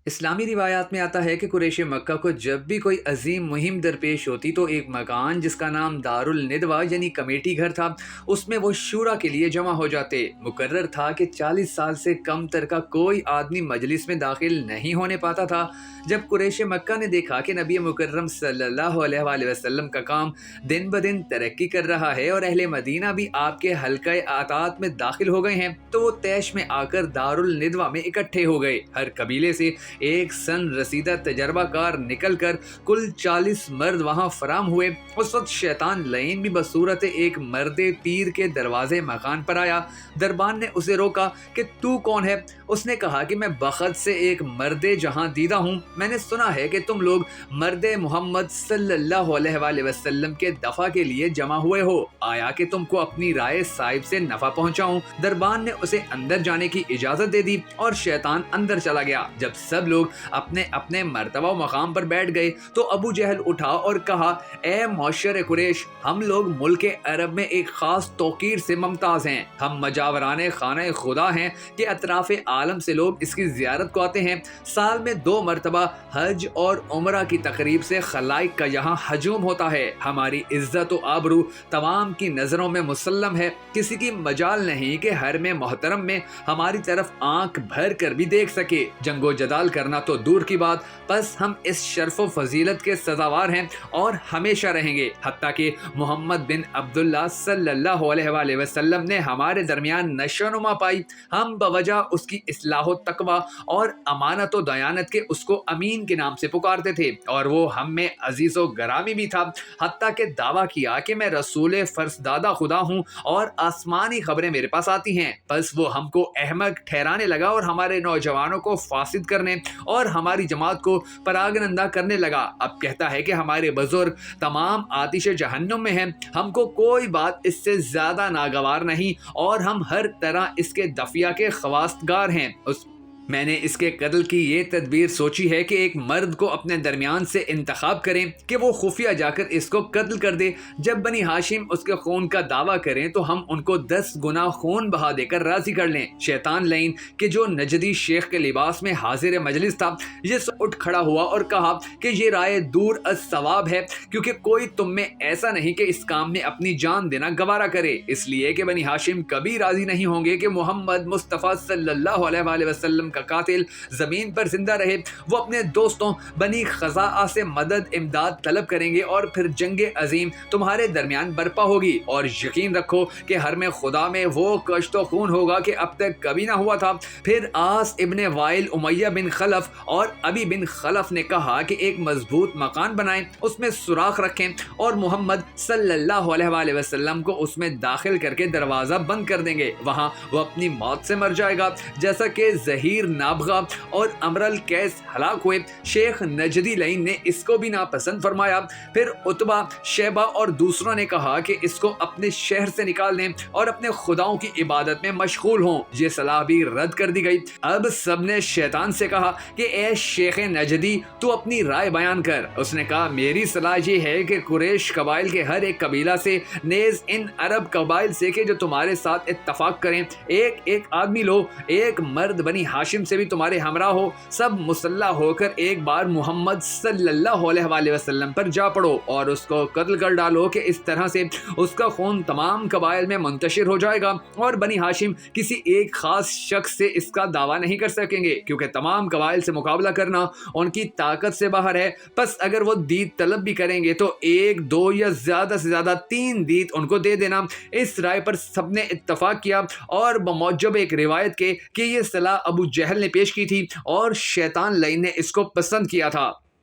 اسلامی روایات میں آتا ہے کہ قریش مکہ کو جب بھی کوئی عظیم مہم درپیش ہوتی تو ایک مکان جس کا نام دار الندوہ یعنی کمیٹی گھر تھا، اس میں وہ شورا کے لیے جمع ہو جاتے۔ مقرر تھا کہ 40 سال سے کم تر کا کوئی آدمی مجلس میں داخل نہیں ہونے پاتا تھا۔ جب قریش مکہ نے دیکھا کہ نبی مکرم صلی اللہ علیہ وآلہ وسلم کا کام دن بدن ترقی کر رہا ہے اور اہل مدینہ بھی آپ کے حلقہ اطاعت میں داخل ہو گئے ہیں، تو وہ طیش میں آ کر دار الندوہ میں اکٹھے ہو گئے۔ ہر قبیلے سے ایک سن رسیدہ تجربہ کار نکل کر کل 40 مرد وہاں فراہم ہوئے۔ اس وقت شیطان لعین بھی بصورت ایک مرد پیر کے دروازے مکان پر آیا۔ دربان نے اسے روکا کہ تو کون ہے؟ اس نے کہا کہ میں بخت سے ایک مرد جہاں دیدہ ہوں۔ میں نے سنا ہے کہ تم لوگ مرد محمد صلی اللہ علیہ وآلہ وسلم کے دفع کے لیے جمع ہوئے ہو، آیا کہ تم کو اپنی رائے صاحب سے نفع پہنچاؤں۔ دربان نے اسے اندر جانے کی اجازت دے دی اور شیطان اندر چلا گیا۔ جب سب لوگ اپنے اپنے مرتبہ و مقام پر بیٹھ گئے تو ابو جہل اٹھا اور کہا، اے معشر قریش، ہم لوگ ملک عرب میں ایک خاص توقیر سے ممتاز ہیں۔ ہم مجاوران خانہ خدا ہیں کہ اطراف عالم سے لوگ اس کی زیارت کو آتے ہیں۔ سال میں 2 مرتبہ حج اور عمرہ کی تقریب سے خلائق کا یہاں ہجوم ہوتا ہے۔ ہماری عزت و آبرو تمام کی نظروں میں مسلم ہے، کسی کی مجال نہیں کہ حرم محترم میں ہماری طرف آنکھ بھر کر بھی دیکھ سکے۔ جنگ و جدال کرنا تو دور کی بات، بس ہم اس شرف و فضیلت کے سزاوار ہیں اور ہمیشہ رہیں گے، حتیٰ کہ محمد بن عبداللہ صلی اللہ علیہ وآلہ وسلم نے ہمارے درمیان نشو نما پائی۔ ہم بوجہ اس کی اصلاح و تقوی اور امانت و دیانت کے اس کو امین کے نام سے پکارتے تھے، اور وہ ہم میں عزیز و گرامی بھی تھا، حتیٰ کہ دعویٰ کیا کہ میں رسول فرزدادہ خدا ہوں اور آسمانی خبریں میرے پاس آتی ہیں۔ بس وہ ہم کو احمق ٹھہرانے لگا اور ہمارے نوجوانوں کو فاسد کرنے اور ہماری جماعت کو پراگنندہ کرنے لگا۔ اب کہتا ہے کہ ہمارے بزرگ تمام آتش جہنم میں ہیں، ہم کو کوئی بات اس سے زیادہ ناگوار نہیں اور ہم ہر طرح اس کے دفیہ کے خواستگار ہیں۔ میں نے اس کے قتل کی یہ تدبیر سوچی ہے کہ ایک مرد کو اپنے درمیان سے انتخاب کریں کہ وہ خفیہ جا کر اس کو قتل کر دے۔ جب بنی ہاشم اس کے خون کا دعویٰ کریں تو ہم ان کو 10 گنا خون بہا دے کر راضی کر لیں۔ شیطان لعین کہ جو نجدی شیخ کے لباس میں حاضر مجلس تھا، یہ اٹھ کھڑا ہوا اور کہا کہ یہ رائے دور از ثواب ہے، کیونکہ کوئی تم میں ایسا نہیں کہ اس کام میں اپنی جان دینا گوارا کرے، اس لیے کہ بنی ہاشم کبھی راضی نہیں ہوں گے کہ محمد مصطفیٰ صلی اللہ علیہ وآلہ وسلم کا قاتل زمین پر زندہ رہے۔ وہ اپنے دوستوں بنی خزاعہ سے مدد امداد طلب کریں گے اور پھر جنگ عظیم تمہارے درمیان برپا ہوگی، اور یقین رکھو کہ حرم خدا میں وہ کشت و خون ہوگا کہ اب تک کبھی نہ ہوا تھا۔ پھر عاص ابن وائل، امیہ بن خلف اور ابی بن خلف نے کہا کہ ایک مضبوط مکان بنائیں، اس میں سوراخ رکھیں اور محمد صلی اللہ علیہ وآلہ وسلم کو اس میں داخل کر کے دروازہ بند کر دیں گے، وہاں وہ اپنی موت سے مر جائے گا، جیسا کہ ظہیر نابغہ اور امر القیس ہلاک ہوئے۔ شیخ نجدی لعین نے اس کو بھی ناپسند فرمایا۔ پھر عتبہ، شیبہ اور دوسروں نے کہا کہ اس کو اپنے شہر سے نکال دیں اور اپنے خداؤں کی عبادت میں مشغول ہوں۔ یہ صلاح بھی رد کر دی گئی۔ اب سب نے شیطان سے کہا کہ اے شیخ نجدی، تو اپنی رائے بیان کر۔ اس نے کہا، میری صلاح یہ ہے کہ قریش قبائل کے ہر ایک قبیلہ سے، نیز ان عرب قبائل سے کہ جو تمہارے ساتھ اتفاق کریں، ایک ایک آدمی لو، ایک مرد بنی ہاشم سے بھی تمہارے ہمراہ ہو، سب مسلح ہو کر ایک بار محمد صلی اللہ علیہ وآلہ وسلم پر جا پڑو اور اس کو قتل کر ڈالو، کہ اس طرح سے اس کا خون تمام قبائل میں منتشر ہو جائے گا اور بنی ہاشم کسی ایک خاص شخص سے اس کا دعویٰ نہیں کر سکیں گے، کیونکہ تمام قبائل سے مقابلہ کرنا ان کی طاقت سے باہر ہے۔ پس اگر وہ دیت طلب بھی کریں گے تو 1، 2 یا زیادہ سے زیادہ 3 دیت ان کو دے دینا۔ اس رائے پر سب نے اتفاق کیا اور بموجب ایک روایت کے کہ یہ صلاح ابو جہل نے پیش کی تھی اور شیطان لعین نے اس کو پسند کیا تھا۔